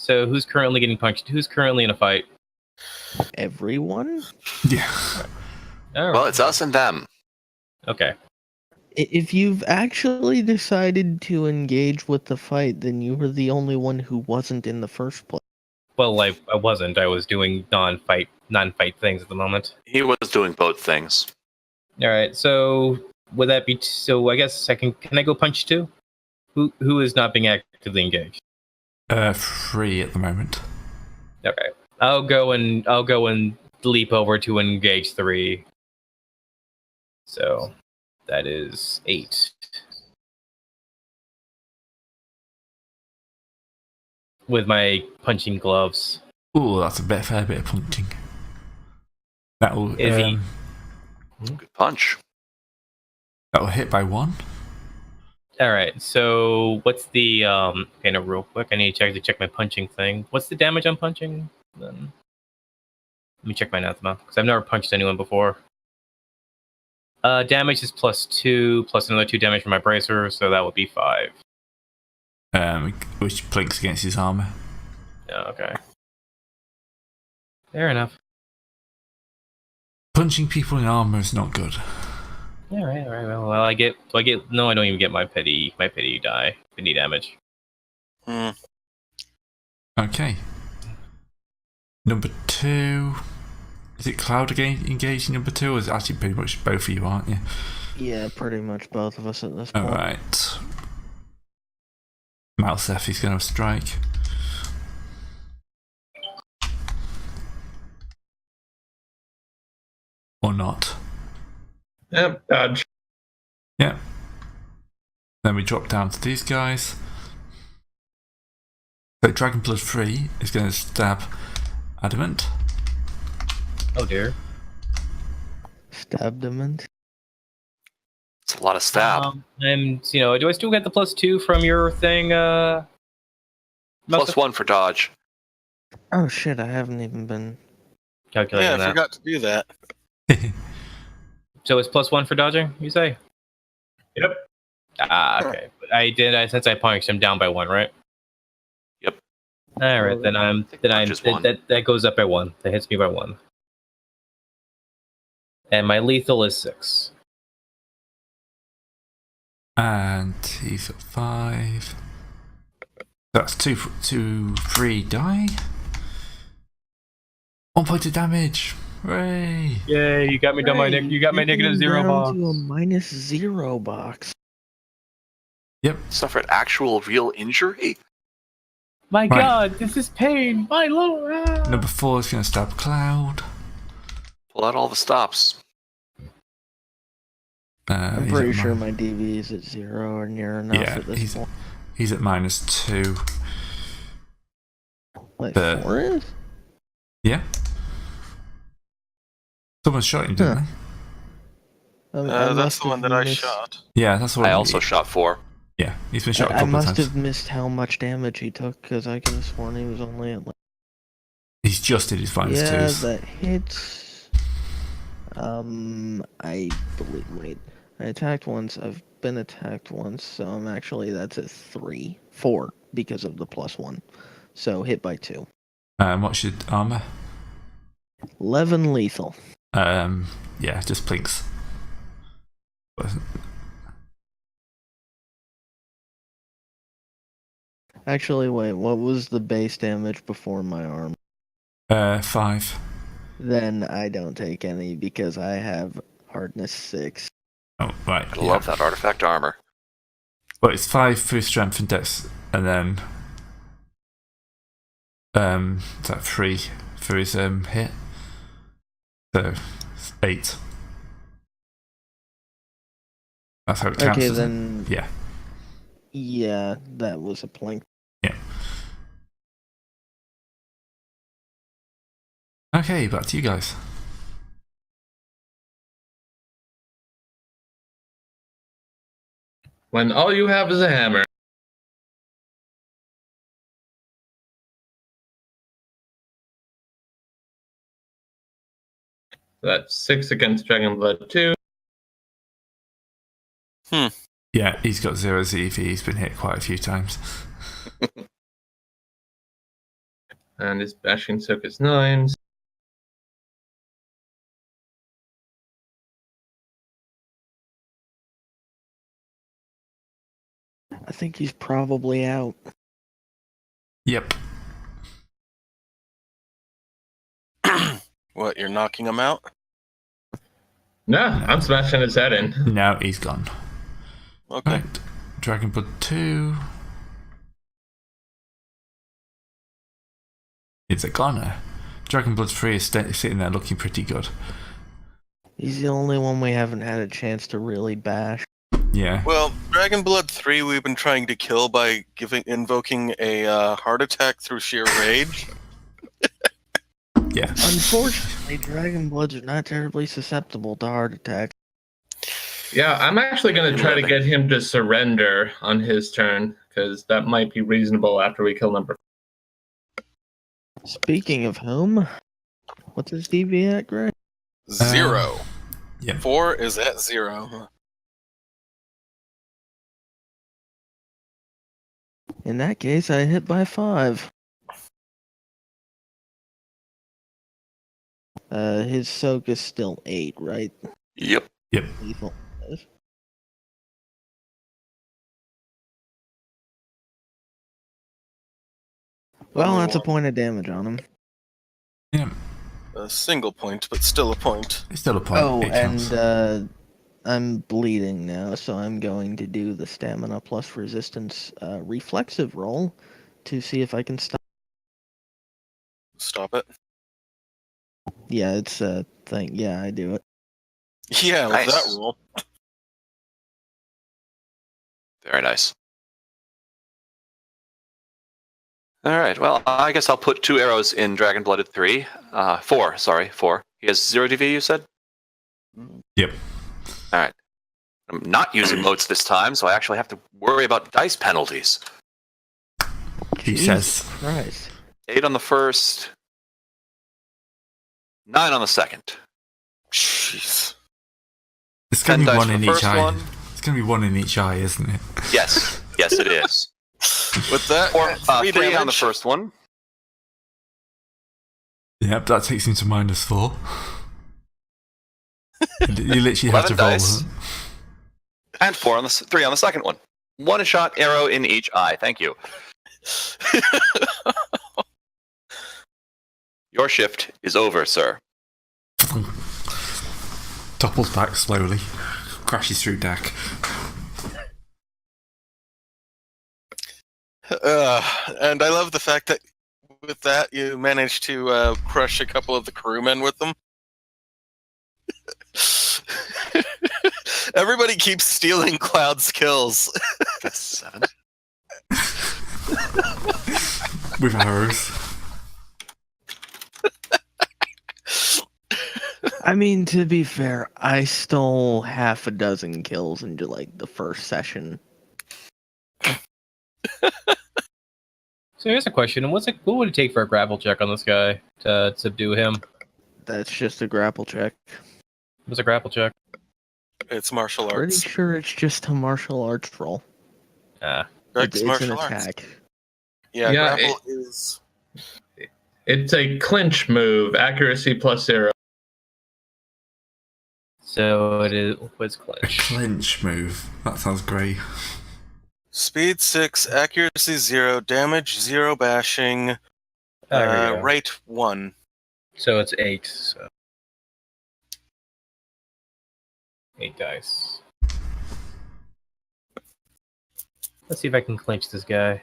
So who's currently getting punched? Who's currently in a fight? Everyone? Yeah. Well, it's us and them. Okay. If you've actually decided to engage with the fight, then you were the only one who wasn't in the first place. Well, I wasn't. I was doing non-fight things at the moment. He was doing both things. All right. So would that be? So I guess can I go punch too? Who is not being actively engaged? 3 at the moment. Okay. I'll go and leap over to engage 3. So that is 8. With my punching gloves. Ooh, that's a fair bit of punching. That'll Good punch. That'll hit by 1. All right. So what's the okay? No, real quick. I need to check my punching thing. What's the damage on punching? Then let me check my anathema because I've never punched anyone before. Damage is +2 plus another 2 damage from my bracer, so that would be 5. Which blinks against his armor. Oh, okay. Fair enough. Punching people in armor is not good. Yeah, right. Well, I get. No, I don't even get my petty damage. Okay. Number 2. Is it Cloud engaged in number 2, or is it actually pretty much both of you, aren't you? Yeah, pretty much both of us at this point. Alright. Malseth is going to strike. Or not. Yep, dodge. Yeah. Then we drop down to these guys. So Dragonblood 3 is going to stab Adamant. Oh dear. Stabdament. It's a lot of stab. And do I still get the +2 from your thing? +1 for dodge. Oh shit! I haven't even been calculating that. I forgot to do that. So it's +1 for dodging, you say? Yep. Okay. But since I punched him down by 1, right? Yep. All right, that goes up by 1. That hits me by 1. And my lethal is 6. And he's at 5. That's 3 die. 1 point of damage. Hooray! Yay! You got me down my -0 box. To a -0 box. Yep. Suffered actual real injury. My God, this is pain. My lord. Number 4 is going to stab Cloud. Pull out all the stops. I'm pretty sure my DV is at 0 or near enough at this point. He's at -2. Wait, 4 is? Yeah. Someone shot him, didn't they? That's the one that I shot. Yeah, that's what I also shot 4. Yeah, he's been shot a couple of times. I must have missed how much damage he took, because I could have sworn he was only at He's just did his -2s. Yeah, that hits. I believe. Wait, I attacked once. I've been attacked once, so that's at 4 because of the +1. So hit by 2. What's your armor? 11 lethal. Yeah, just blinks. Actually, wait, what was the base damage before my arm? 5. Then I don't take any because I have hardness 6. Oh, right. I love that artifact armor. Well, it's 5 for strength and dex, and then is that 3 for his hit? So 8. That's how it counts. Okay, then. Yeah. Yeah, that was a plank. Yeah. Okay, back to you guys. When all you have is a hammer. That's 6 against Dragonblood 2. Yeah, he's got 0 ZV. He's been hit quite a few times. And his bashing soak is 9. I think he's probably out. Yep. What, you're knocking him out? No, I'm smashing his head in. No, he's gone. Okay. Right. Dragonblood 2. It's a goner. Dragonblood 3 is sitting there looking pretty good. He's the only one we haven't had a chance to really bash. Yeah. Well, Dragonblood 3 we've been trying to kill by invoking a heart attack through sheer rage. Yeah. Unfortunately, Dragonbloods are not terribly susceptible to heart attacks. Yeah, I'm actually going to try to get him to surrender on his turn, because that might be reasonable after we kill number. Speaking of whom, what's his DV at, Greg? 0. Yeah. 4 is at 0. In that case, I hit by 5. His soak is still 8, right? Yep. Lethal. Well, that's a point of damage on him. Yeah. A single point, but still a point. It's still a point. Oh, It counts. and I'm bleeding now, so I'm going to do the stamina plus resistance reflexive roll to see if I can stop. Stop it. Yeah, it's a thing. Yeah, I do it. Yeah, with Nice. that roll. Very nice. All right. Well, I guess I'll put 2 arrows in Dragonblood at 3. 4. Sorry, 4. He has 0 DV. You said. Yep. All right. I'm not using moats this time, so I actually have to worry about dice penalties. He Jesus says. Christ. 8 on the first. 9 on the second. Jeez. It's going 10 to be dice one for in the each first eye. one. It's going to be one in each eye, isn't it? Yes. Yes, it is. With that, 3 3 on the damage. first one. Yep, that takes him to -4. You literally have to 11 roll dice. them. And 3 on the second one. 1 shot arrow in each eye. Thank you. Your shift is over, sir. Topples back slowly. Crashes through deck. And I love the fact that with that you managed to crush a couple of the crewmen with them. Everybody keeps stealing Cloud's kills. That's 7. With arrows. I mean, to be fair, I stole half a dozen kills into like the first session. So here's a question: what would it take for a grapple check on this guy to subdue him? That's just a grapple check. What's a grapple check? It's martial Pretty arts. sure it's just a martial arts roll. Ah, Greg's It's an martial arts. attack. Yeah, Yeah, grapple is. It's a clinch move, accuracy plus 0. so it was A clinch. clinch move. That sounds great. Speed 6, accuracy 0, damage 0, bashing, There we go. rate 1. So it's 8. So 8 dice. Let's see if I can clinch this guy.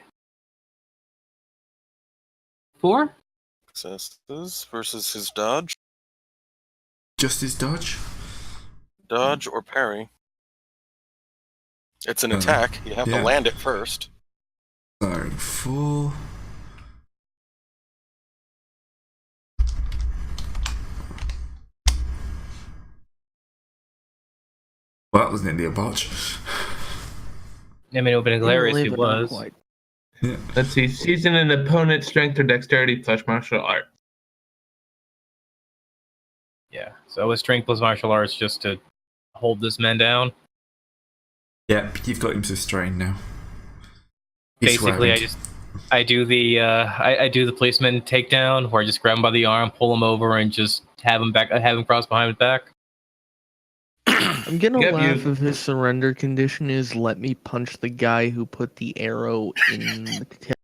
4? Successes versus his dodge. Just his dodge? Dodge or parry. It's an attack. You have yeah. to land it first. So, 4. Well, that was nearly a botch. I mean, it would have been hilarious if Believe it it, not was. quite. Yeah. Let's see. Season an opponent's strength or dexterity plus martial art. Yeah. So it was strength plus martial arts just to hold this man down. Yeah, you've got him to strain now. He's Basically, swearing. I do the I do the policeman takedown, where I just grab him by the arm, pull him over, and just have him cross behind his back. I'm gonna Yep, laugh you- if his surrender condition is let me punch the guy who put the arrow in the tail.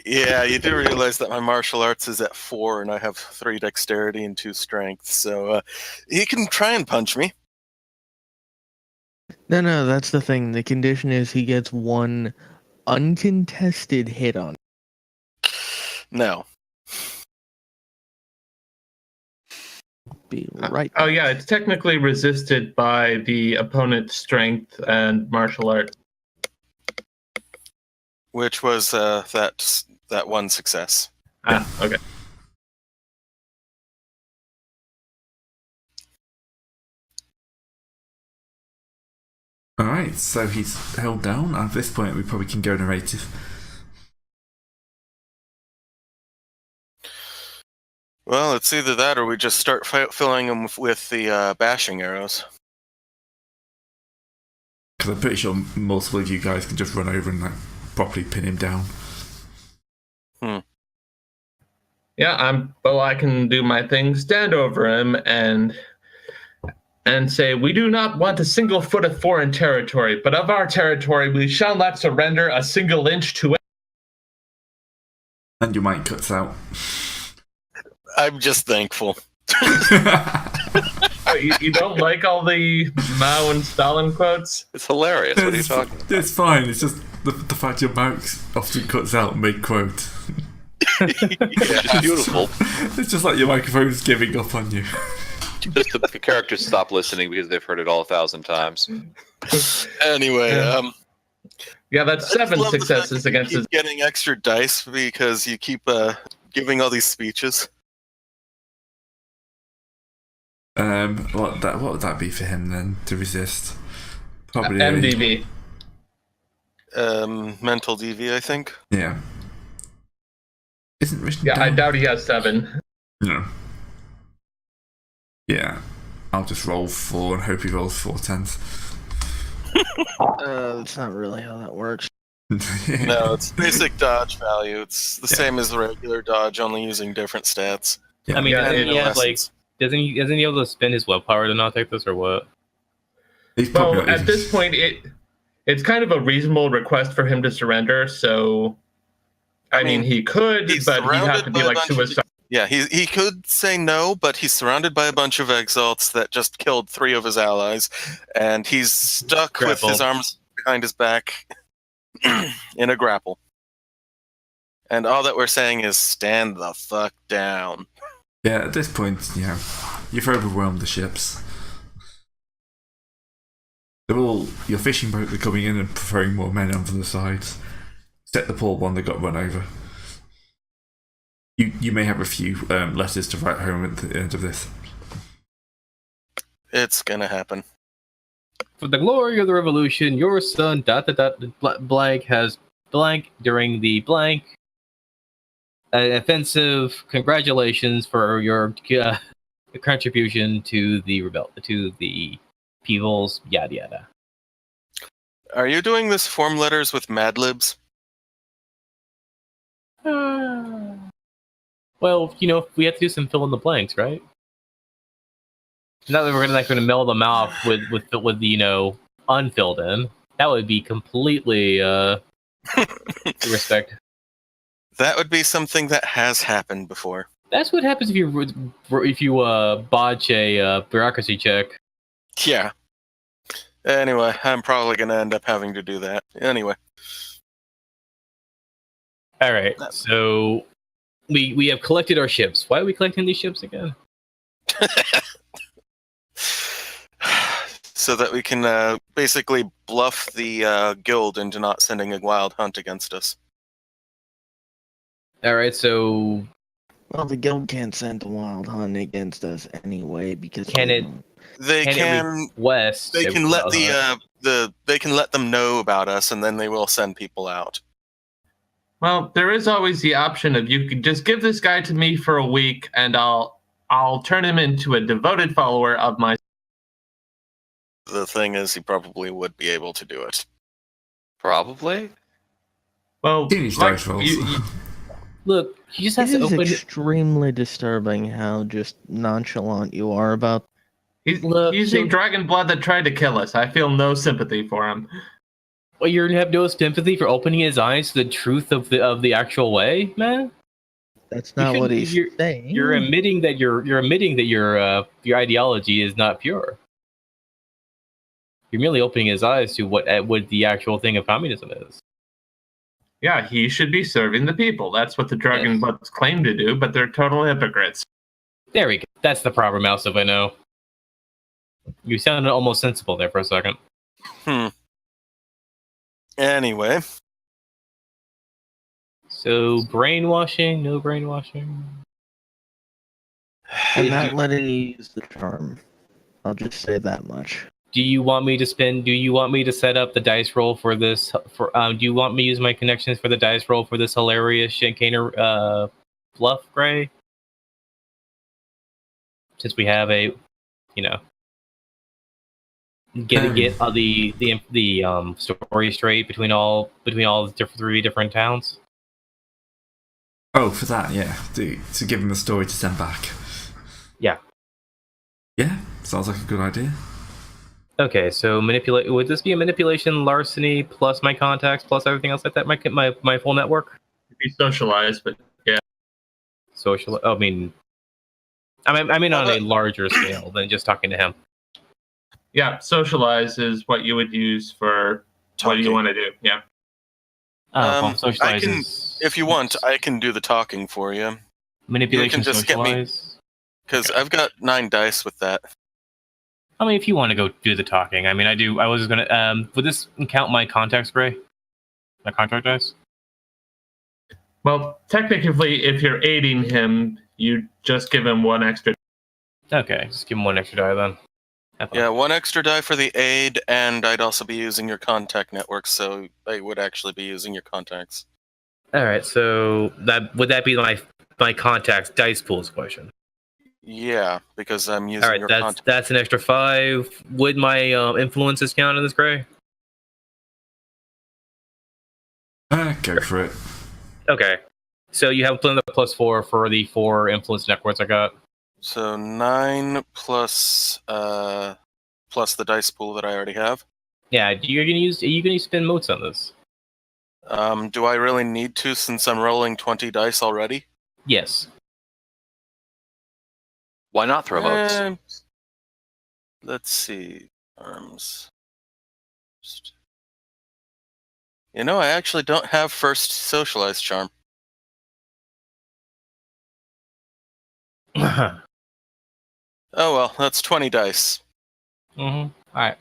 Yeah, you do realize that my martial arts is at 4, and I have 3 dexterity and 2 strength, so he can try and punch me. No, that's the thing. The condition is he gets one uncontested hit on. No. Be right. Oh yeah, it's technically resisted by the opponent's strength and martial art. Which was that one success. Ah, okay. Alright, so he's held down. At this point, we probably can go narrative. Well, it's either that or we just start filling him with the bashing arrows. Because I'm pretty sure multiple of you guys can just run over and like properly pin him down. Yeah, I can do my thing, stand over him and say, we do not want a single foot of foreign territory, but of our territory we shall not surrender a single inch to it. And your mic cuts out. I'm just thankful. You don't like all the Mao and Stalin quotes? It's hilarious. What are you talking about? It's fine, it's just the fact your mic often cuts out mid-quote. Yeah, it's beautiful. It's just like your microphone's giving up on you. Just the characters stop listening because they've heard it all 1,000 times. Anyway, Yeah, that's I just 7 love the fact successes that you against his. keep getting extra dice because you keep giving all these speeches. What would that be for him then to resist? Probably MDV. Mental DV, I think. Yeah. Isn't written Yeah, I down? doubt he has 7. No. Yeah. I'll just roll 4 and hope he rolls 4 10s. That's not really how that works. No, it's basic dodge value. It's the same as the regular dodge, only using different stats. Yeah. I mean, Yeah, doesn't he have like lessons. isn't he able to spend his willpower to not take this, or what? He's probably Well, not at even- this point, it's kind of a reasonable request for him to surrender. So, I mean, he could, he's but he'd have surrounded to by be a like bunch of- suicide. Yeah, he could say no, but he's surrounded by a bunch of exalts that just killed 3 of his allies, and he's stuck with his Grapple. arms behind his back in a grapple. And all that we're saying is stand the fuck down. Yeah, at this point, you've overwhelmed the ships. They're all your fishing boat are coming in and throwing more men onto the sides. Except the poor one that got run over. You may have a few letters to write home at the end of this. It's gonna happen. For the glory of the revolution, your son ... blank has blank during the blank offensive. Congratulations for your contribution to the people's yada yada. Are you doing this form letters with Mad Libs? Well, we have to do some fill in the blanks, right? Not that we're going to mail them out with the unfilled in. That would be completely respect. That would be something that has happened before. That's what happens if you botch a bureaucracy check. Yeah. Anyway, I'm probably gonna end up having to do that. Anyway. All right, so we have collected our ships. Why are we collecting these ships again? So that we can basically bluff the guild into not sending a wild hunt against us. All right, so Well, the guild can't send a wild hunt against us anyway because Can it- They can west. they can let they can let them know about us, and then they will send people out. Well, there is always the option of you could just give this guy to me for a week, and I'll turn him into a devoted follower of my. the thing is, he probably would be able to do it. Probably. Well, Teenage like, dice rolls. Look, he just It has to is open. extremely disturbing how just nonchalant you are about. he's Look, using he'll- Dragonblood that tried to kill us. I feel no sympathy for him. Well, you have no sympathy for opening his eyes to the truth of the actual way, man. That's You not what shouldn't- he's saying. You're admitting that your ideology is not pure. You're merely opening his eyes to what the actual thing of communism is. Yeah, he should be serving the people. That's what the Dragonbloods claim to do, but they're total hypocrites. There we go. That's the proper mouse if I know. You sounded almost sensible there for a second. Anyway, So brainwashing, no brainwashing. I'm not letting you use the charm. I'll just say that much. Do you want me to set up the dice roll for this? Do you want me to use my connections for the dice roll for this hilarious Shinkaner bluff, Gray? Since we have a, get the story straight between all the three different towns. Oh, for that, yeah. To give him a story to send back. Yeah. Yeah, sounds like a good idea. Okay, so manipulate. Would this be a manipulation, larceny, plus my contacts, plus everything else like that? My full network. Be socialized, but yeah. Social. I mean on a larger scale than just talking to him. Yeah, socialize is what you would use for what you Talking. want to do. Yeah. Socialize I can, is- if you want, I can do the talking for you. manipulation. you can just get me- Socialize. Because I've got 9 dice with that. I mean, if you want to go do the talking, I mean, I do. I was gonna. Would this count my contacts, Gray? My contract dice? Well, technically, if you're aiding him, you just give him one extra. Okay, just give him one extra die then. Have fun. Yeah, 1 extra die for the aid, and I'd also be using your contact network, so I would actually be using your contacts. All right. So would that be my contacts dice pools question? Yeah, because I'm using All right. your That's contact. that's an extra 5. Would my influences count in this, Gray? Go for it. Okay. So you have the +4 for the 4 influence networks I got. So 9 plus the dice pool that I already have. Yeah. Are you gonna spend motes on this? Do I really need to since I'm rolling 20 dice already? Yes. Why not throw votes? Let's see. Arms. You know, I actually don't have first socialized charm. Mm-hmm. Oh well, that's 20 dice. All right.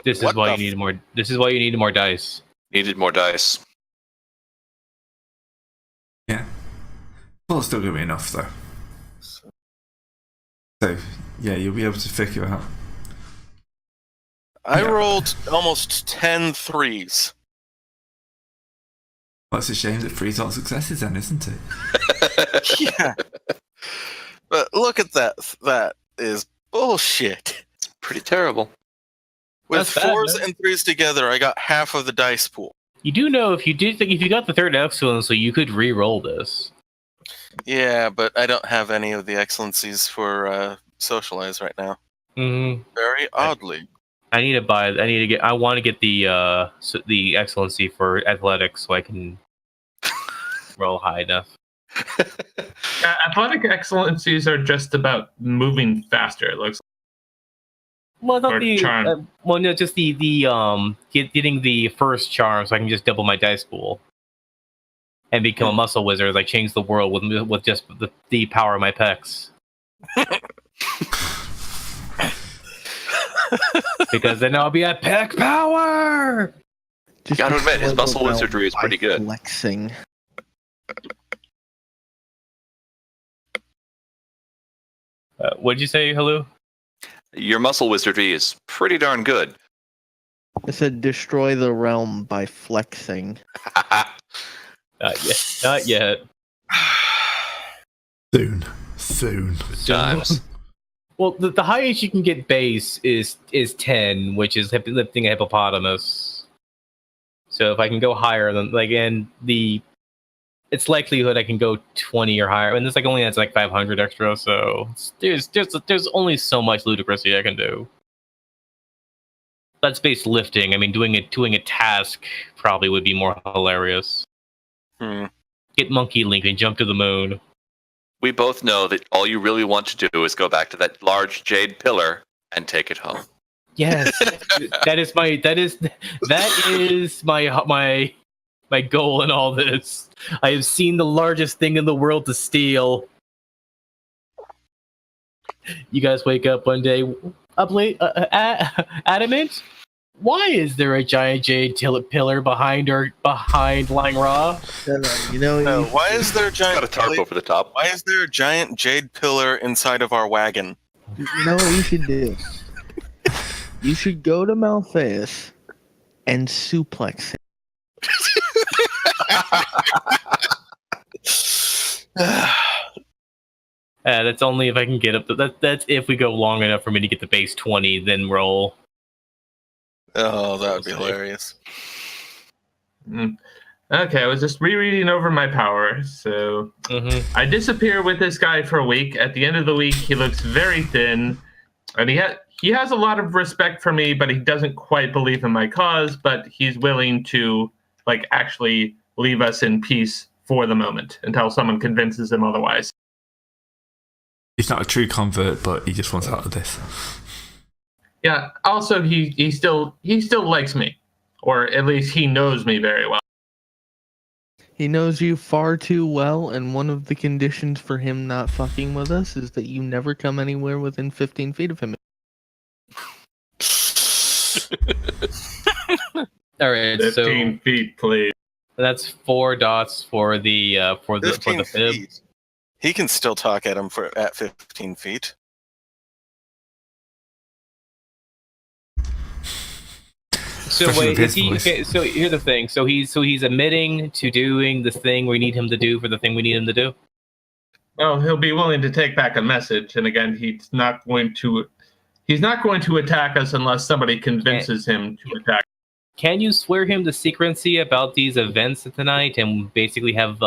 This is What why the you need more. This is why you need more dice. Needed more dice. Yeah. Well, it's still going to be enough, though. So, yeah, you'll be able to figure out. I Yeah. rolled almost 10 threes. Well, it's a shame that 3's aren't successes then, isn't it? Yeah. But look at that. That is bullshit. Pretty terrible. With That's bad, 4s man. and 3s together, I got half of the dice pool. You do know if you got the third excellence, so you could re-roll this. Yeah, but I don't have any of the excellencies for socialize right now. Mm-hmm. Very oddly. I want to get the excellency for athletics so I can roll high enough. Athletic excellencies are just about moving faster. It looks. Well, I thought Or charm. no, just the getting the first charm, so I can just double my dice pool and become a muscle wizard. Like change the world with just the power of my pecs. Because then I'll be at pec power. Just Gotta admit, his destroy muscle the realm wizardry is by pretty good. Flexing. What'd you say, Hello? Your muscle wizardry is pretty darn good. I said destroy the realm by flexing. Not yet. Not yet. Soon. Soon. Times. Well, the highest you can get base is 10, which is lifting a hippopotamus. So if I can go higher than it's likelihood I can go 20 or higher, and this only has 500 extra. So there's only so much ludicrousy I can do. That's base lifting. I mean, doing a task probably would be more hilarious. Get Monkey Link and jump to the moon. We both know that all you really want to do is go back to that large jade pillar and take it home. Yes, that is my goal in all this. I have seen the largest thing in the world to steal. You guys wake up one day, up late, adamant. Why is there a giant jade pillar behind Lying Raw? No, why is there a giant? Got a tarp over the top. Why is there a giant jade pillar inside of our wagon? You know what you should do? You should go to Malphaeus and suplex him. That's only if I can get up. That's if we go long enough for me to get to base 20, then roll. Oh, that would be hilarious. Okay, I was just rereading over my power. So I disappear with this guy for a week. At the end of the week, he looks very thin, and he has a lot of respect for me, but he doesn't quite believe in my cause. But he's willing to actually leave us in peace for the moment until someone convinces him otherwise. He's not a true convert, but he just wants out of this. Yeah. Also, he still likes me, or at least he knows me very well. He knows you far too well, and one of the conditions for him not fucking with us is that you never come anywhere within 15 feet of him. All right, 15 feet, please. That's 4 dots for the fib. Feet. He can still talk at him at 15 feet. So wait, is he okay? So here's the thing. So he's admitting to doing the thing we need him to do for the thing we need him to do. Well, he'll be willing to take back a message, and again, he's not going to attack us unless somebody convinces him to attack. Can you swear him to secrecy about these events tonight, and basically have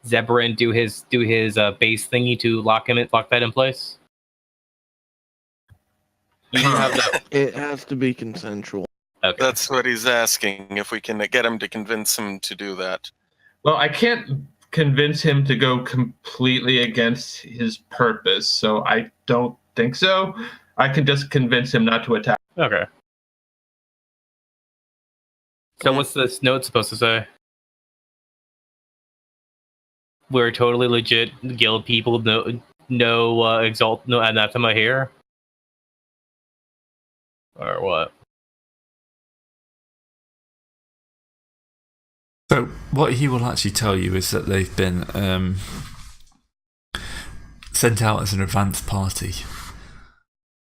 Zebrin do his base thingy to lock that in place? You have that. It has to be consensual. Okay. That's what he's asking, if we can get him to convince him to do that. Well, I can't convince him to go completely against his purpose, so I don't think so. I can just convince him not to attack. Okay. So what's this note supposed to say? We're totally legit guild people. No exalt, no anathema here. Or what? So what he will actually tell you is that they've been sent out as an advance party.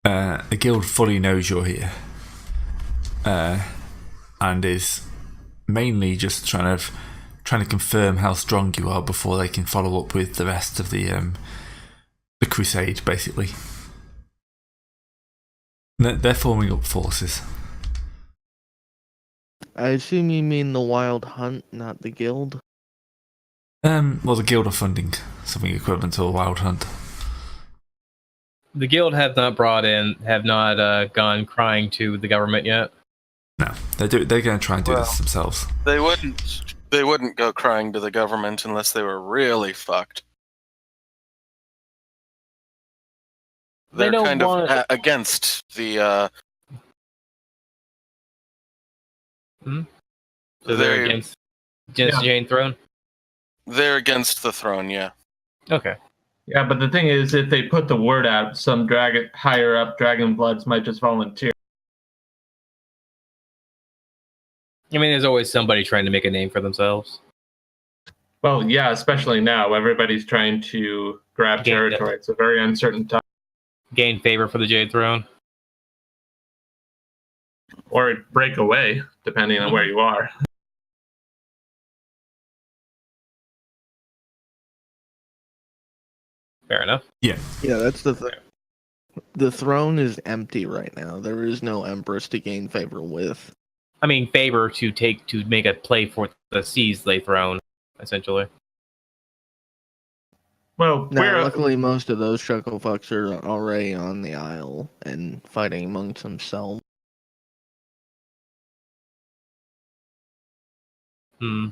The guild fully knows you're here, and is mainly just trying to confirm how strong you are before they can follow up with the rest of the crusade, basically. They're forming up forces. I assume you mean the Wild Hunt, not the guild? Well, the guild are funding something equivalent to a wild hunt. The guild have not gone crying to the government yet. No, they're going to try and do this themselves. They wouldn't go crying to the government unless they were really fucked. They're kind of against the. So they're against Jane Throne? They're against the throne, yeah. Okay. Yeah, but the thing is, if they put the word out, some higher up Dragonbloods might just volunteer. I mean, there's always somebody trying to make a name for themselves. Well, yeah, especially now. Everybody's trying to grab territory. It's a very uncertain time. Gain favor for the Jade Throne. Or break away, depending on where you are. Fair enough. Yeah, that's the thing. The throne is empty right now. There is no empress to gain favor with. I mean, favor to make a play for the seas they thrown, essentially. Well, Now, luckily, most of those chuckle fucks are already on the isle and fighting amongst themselves. Hmm.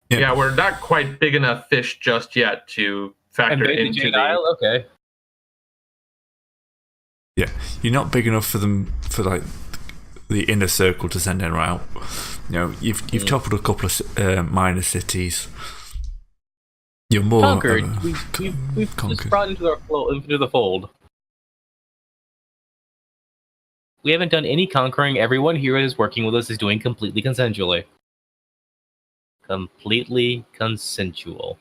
Yeah, we're not quite big enough fish just yet to factor Invade the into Jade the. Isle? Okay. Yeah, you're not big enough for them for like the inner circle to send anyone out. You know, you've toppled a couple of minor cities. You're more Conquered. We've conquered. just brought into the fold. We haven't done any conquering. Everyone here is working with us is doing completely consensually. Completely consensual.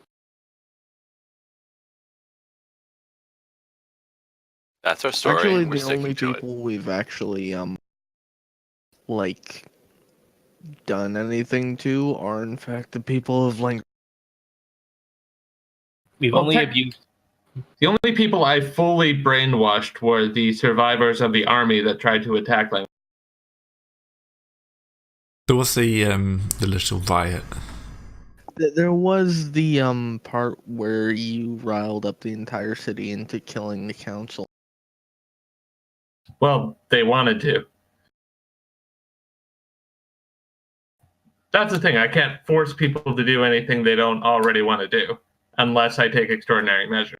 That's our story. Actually, and we're the only sticking to it. people we've actually like done anything to are in fact the people of Lang. We've Well, only abused. The only people I fully brainwashed were the survivors of the army that tried to attack Lang. There was the little riot. There was the part where you riled up the entire city into killing the council. Well, they wanted to. That's the thing. I can't force people to do anything they don't already want to do, unless I take extraordinary measures.